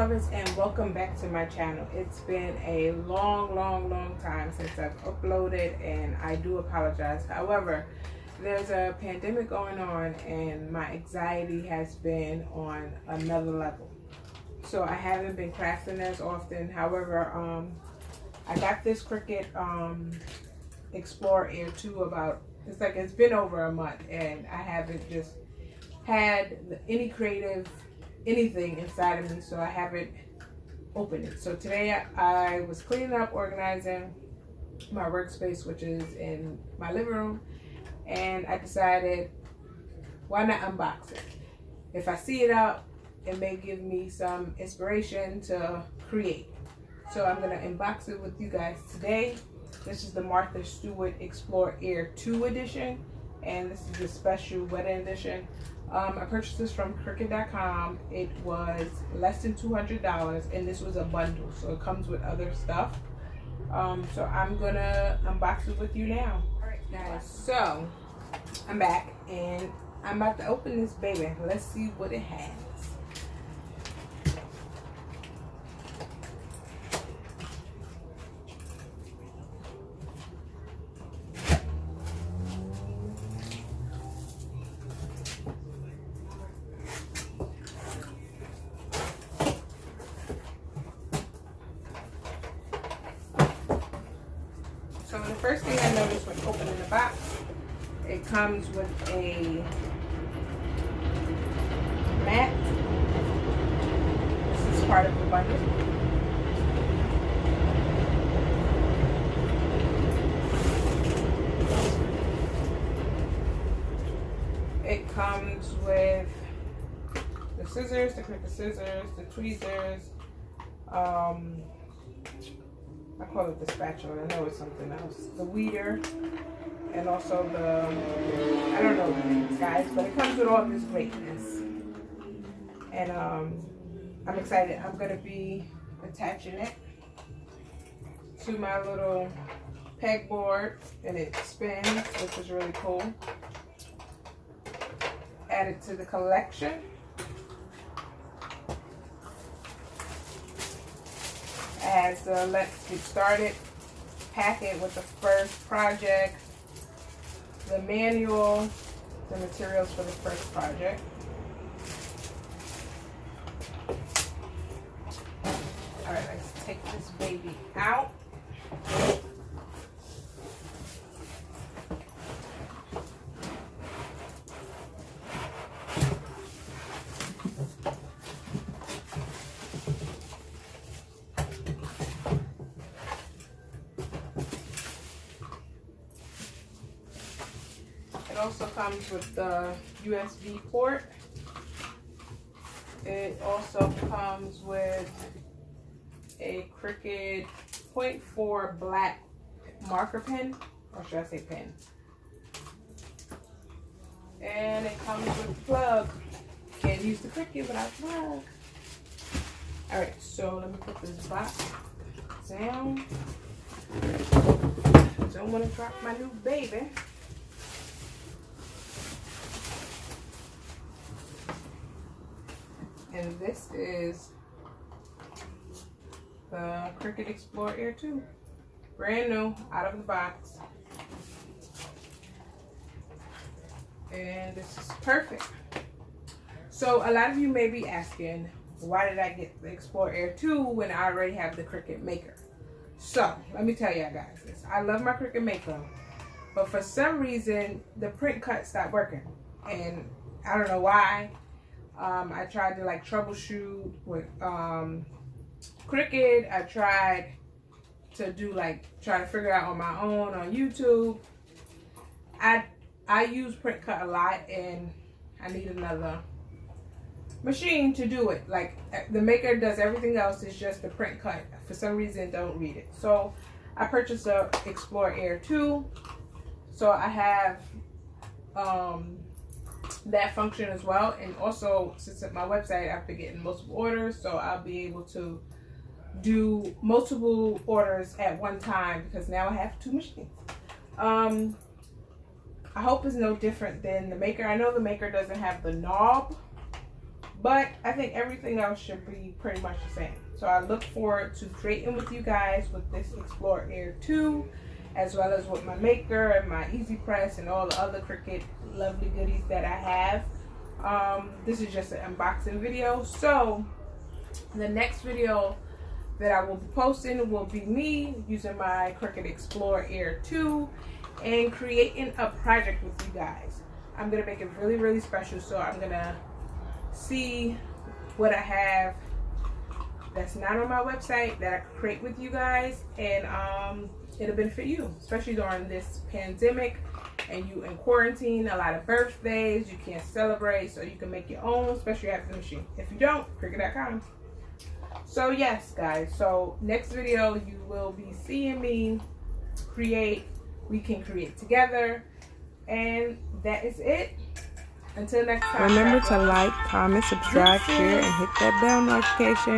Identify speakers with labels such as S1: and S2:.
S1: I.O.U.FAVORS, and welcome back to my channel. It's been a long time since I've uploaded, and I do apologize. However, there's a pandemic going on and my anxiety has been on another level. So I haven't been crafting as often. However, I got this Cricut Explore Air 2 it's been over a month, and I haven't just had any creative anything inside of me, so I haven't opened it. So today I was cleaning up, organizing my workspace, which is in my living room, and I decided, why not unbox it? If I see it up, it may give me some inspiration to create. So I'm gonna unbox it with you guys today. This is the Martha Stewart Explore Air 2 edition, and this is the special wedding edition. I purchased this from Cricut.com. It was less than $200, and this was a bundle, so it comes with other stuff. So I'm gonna unbox it with you now. All right, guys. So I'm back, and I'm about to open this baby. Let's see what it has. So the first thing I noticed when opening the box, it comes with a mat. This is part of the bundle. It comes with the scissors, the Cricut scissors, the tweezers, I call it the spatula, I know it's something else. The weeder, and also the, I don't know the names, guys, but it comes with all this greatness. And I'm excited. I'm going to be attaching it to my little pegboard, and it spins, which is really cool. Add it to the collection. As let's get started packet with the first project, the manual, the materials for the first project. All right, let's take this baby out. It also comes with the USB port. It also comes with a Cricut 0.4 black marker pen, or should I say pen? And it comes with a plug. Can't use the Cricut without a plug. Alright, so let me put this box down. Don't want to drop my new baby. And this is the Cricut Explore Air 2. Brand new, out of the box. And this is perfect. So a lot of you may be asking, why did I get the Explore Air 2 when I already have the Cricut Maker? So let me tell y'all guys this. I love my Cricut Maker, but for some reason the print cut stopped working. And I don't know why. I tried to like troubleshoot with Cricut. I tried to do try to figure out on my own on YouTube. I use print cut a lot, and I need another machine to do it. Like the Maker does everything else, it's just the print cut for some reason don't read it. So I purchased the Explore Air 2. So I have that function as well, and also since at my website I've been getting multiple orders, so I'll be able to do multiple orders at one time because now I have two machines. I hope it's no different than the Maker. I know the Maker doesn't have the knob, but I think everything else should be pretty much the same. So I look forward to creating with you guys with this Explore Air 2, as well as with my maker and my Easy Press and all the other Cricut lovely goodies that I have. This is just an unboxing video. So the next video that I will be posting will be me using my Cricut Explore Air 2 and creating a project with you guys. I'm gonna make it really, really special. So I'm gonna see what I have that's not on my website that I can create with you guys, and it'll benefit you, especially during this pandemic and you in quarantine, a lot of birthdays, you can't celebrate, so you can make your own, especially after the machine. If you don't, Cricut.com. So yes, guys, so next video you will be seeing me create. We can create together, and that is it. Until next time.
S2: Remember to like, comment, subscribe, share, and hit that bell notification.